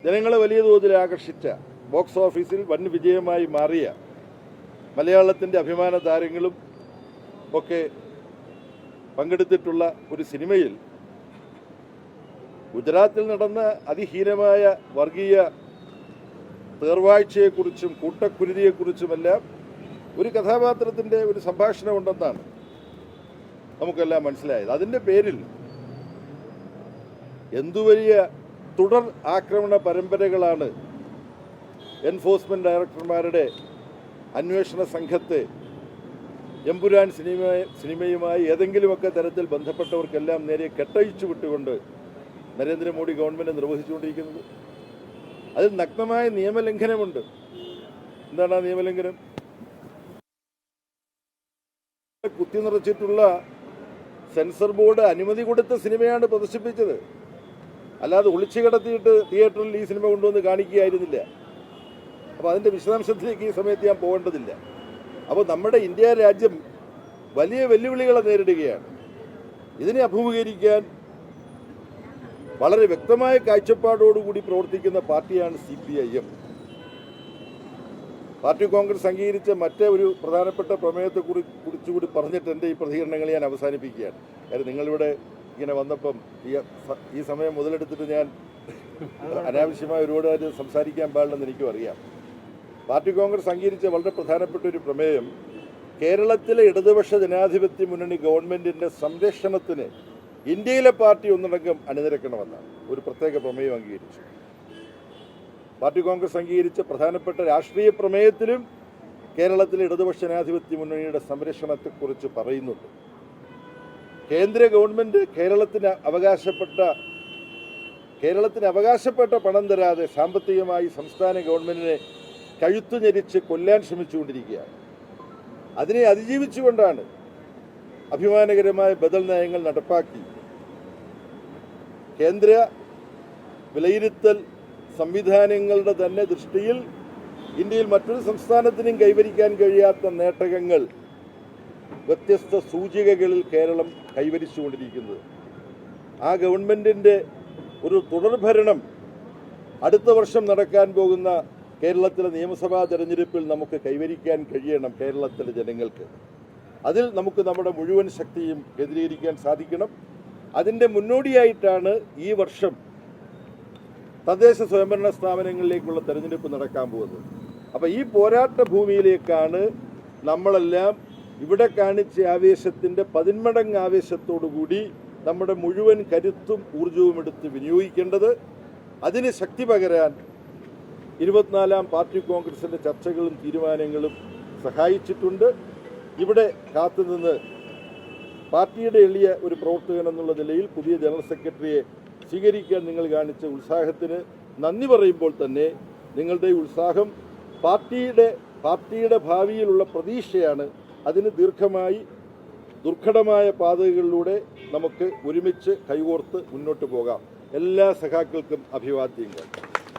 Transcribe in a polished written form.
ജനങ്ങളെ വലിയ തോതിൽ ആകർഷിച്ച, ബോക്സ് ഓഫീസിൽ വൻ വിജയമായി മാറിയ മലയാളത്തിൻ്റെ അഭിമാന താരങ്ങളും ഒക്കെ പങ്കെടുത്തിട്ടുള്ള ഒരു സിനിമയിൽ ഗുജറാത്തിൽ നടന്ന അതിഹീനമായ വർഗീയ തേർവാഴ്ചയെക്കുറിച്ചും കൂട്ടക്കുരുതിയെക്കുറിച്ചുമെല്ലാം ഒരു കഥാപാത്രത്തിൻ്റെ ഒരു സംഭാഷണം ഉണ്ടെന്നാണ് നമുക്കെല്ലാം മനസ്സിലായത്. അതിൻ്റെ പേരിൽ എന്തു വലിയ തുടർ ആക്രമണ പരമ്പരകളാണ് എൻഫോഴ്സ്മെന്റ് ഡയറക്ടർമാരുടെ അന്വേഷണ സംഘത്തെ എമ്പുരാൻ സിനിമയുമായി ഏതെങ്കിലുമൊക്കെ തരത്തിൽ ബന്ധപ്പെട്ടവർക്കെല്ലാം നേരെ കെട്ടഴിച്ചു വിട്ടുകൊണ്ട് നരേന്ദ്രമോദി ഗവൺമെൻറ് നിർവഹിച്ചുകൊണ്ടിരിക്കുന്നത്. അതിൽ നഗ്നമായ നിയമലംഘനമുണ്ട്. എന്താണ് ആ നിയമലംഘനം? കുത്തി നിറച്ചിട്ടുള്ള സെൻസർ ബോർഡ് അനുമതി കൊടുത്ത സിനിമയാണ് പ്രദർശിപ്പിച്ചത്. അല്ലാതെ ഒളിച്ചു കിടത്തിയിട്ട് തിയേറ്ററിൽ ഈ സിനിമ കൊണ്ടുവന്ന് കാണിക്കുകയായിരുന്നില്ല. അപ്പോൾ അതിൻ്റെ വിശദാംശത്തിലേക്ക് ഈ സമയത്ത് ഞാൻ പോകേണ്ടതില്ല. അപ്പോൾ നമ്മുടെ ഇന്ത്യ രാജ്യം വലിയ വെല്ലുവിളികളെ നേരിടുകയാണ്. ഇതിനെ അഭിമുഖീകരിക്കാൻ വളരെ വ്യക്തമായ കാഴ്ചപ്പാടോടുകൂടി പ്രവർത്തിക്കുന്ന പാർട്ടിയാണ് CPIM. പാർട്ടി കോൺഗ്രസ് അംഗീകരിച്ച മറ്റേ ഒരു പ്രധാനപ്പെട്ട പ്രമേയത്തെക്കുറിച്ചുകൂടി പറഞ്ഞിട്ട് എൻ്റെ ഈ പ്രതികരണങ്ങൾ ഞാൻ അവസാനിപ്പിക്കുകയാണ്. കാര്യം നിങ്ങളിവിടെ ഇങ്ങനെ വന്നപ്പം ഈ സമയം മുതലെടുത്തിട്ട് ഞാൻ അനാവശ്യമായ ഒരുപാട് കാര്യം സംസാരിക്കാൻ പാടില്ലെന്ന് എനിക്കും അറിയാം. പാർട്ടി കോൺഗ്രസ് അംഗീകരിച്ച വളരെ പ്രധാനപ്പെട്ട ഒരു പ്രമേയം കേരളത്തിലെ ഇടതുപക്ഷ ജനാധിപത്യ മുന്നണി ഗവൺമെൻറ്റിൻ്റെ സംരക്ഷണത്തിന് ഇന്ത്യയിലെ പാർട്ടി ഒന്നടങ്കം അണിനിരക്കണമെന്നാണ് ഒരു പ്രത്യേക പ്രമേയം അംഗീകരിച്ചു. പാർട്ടി കോൺഗ്രസ് അംഗീകരിച്ച പ്രധാനപ്പെട്ട രാഷ്ട്രീയ പ്രമേയത്തിലും കേരളത്തിലെ ഇടതുപക്ഷ ജനാധിപത്യ മുന്നണിയുടെ സംരക്ഷണത്തെക്കുറിച്ച് പറയുന്നുണ്ട്. കേന്ദ്ര ഗവൺമെൻറ് കേരളത്തിന് അവകാശപ്പെട്ട പണം തരാതെ സാമ്പത്തികമായി സംസ്ഥാന ഗവൺമെൻറ്റിനെ കഴുത്തു ഞെരിച്ച് കൊല്ലാൻ ശ്രമിച്ചുകൊണ്ടിരിക്കുകയാണ്. അതിനെ അതിജീവിച്ചുകൊണ്ടാണ് അഭിമാനകരമായ ബദൽ നയങ്ങൾ നടപ്പാക്കി കേന്ദ്ര വിലയിരുത്തൽ സംവിധാനങ്ങളുടെ തന്നെ ദൃഷ്ടിയിൽ ഇന്ത്യയിൽ മറ്റൊരു സംസ്ഥാനത്തിനും കൈവരിക്കാൻ കഴിയാത്ത നേട്ടങ്ങൾ വ്യത്യസ്ത സൂചികകളിൽ കേരളം കൈവരിച്ചുകൊണ്ടിരിക്കുന്നത്. ആ ഗവൺമെൻറ്റിൻ്റെ ഒരു തുടർഭരണം അടുത്ത വർഷം നടക്കാൻ പോകുന്ന കേരളത്തിലെ നിയമസഭാ തെരഞ്ഞെടുപ്പിൽ നമുക്ക് കൈവരിക്കാൻ കഴിയണം. കേരളത്തിലെ ജനങ്ങൾക്ക് അതിൽ നമുക്ക് നമ്മുടെ മുഴുവൻ ശക്തിയും കേന്ദ്രീകരിക്കാൻ സാധിക്കണം. അതിൻ്റെ മുന്നോടിയായിട്ടാണ് ഈ വർഷം തദ്ദേശ സ്വയംഭരണ സ്ഥാപനങ്ങളിലേക്കുള്ള തെരഞ്ഞെടുപ്പ് നടക്കാൻ പോകുന്നത്. അപ്പോൾ ഈ പോരാട്ട ഭൂമിയിലേക്കാണ് നമ്മളെല്ലാം ഇവിടെ കാണിച്ച ആവേശത്തിൻ്റെ 10 മടങ്ങ് ആവേശത്തോടുകൂടി നമ്മുടെ മുഴുവൻ കരുത്തും ഊർജവും എടുത്ത് വിനിയോഗിക്കേണ്ടത്. അതിന് ശക്തി പകരാൻ 24ാം പാർട്ടി കോൺഗ്രസിൻ്റെ ചർച്ചകളും തീരുമാനങ്ങളും സഹായിച്ചിട്ടുണ്ട്. ഇവിടെ കാത്തുനിന്ന് പാർട്ടിയുടെ എളിയ ഒരു പ്രവർത്തകൻ എന്നുള്ള നിലയിൽ പുതിയ ജനറൽ സെക്രട്ടറിയെ സ്വീകരിക്കാൻ നിങ്ങൾ കാണിച്ച ഉത്സാഹത്തിന് നന്ദി പറയുമ്പോൾ തന്നെ നിങ്ങളുടെ ഉത്സാഹം പാർട്ടിയുടെ ഭാവിയിലുള്ള പ്രതീക്ഷയാണ്. അതിന് ദുർഘടമായ പാതകളിലൂടെ നമുക്ക് ഒരുമിച്ച് കൈകോർത്ത് മുന്നോട്ട് പോകാം. എല്ലാ സഖാക്കൾക്കും അഭിവാദ്യങ്ങൾ.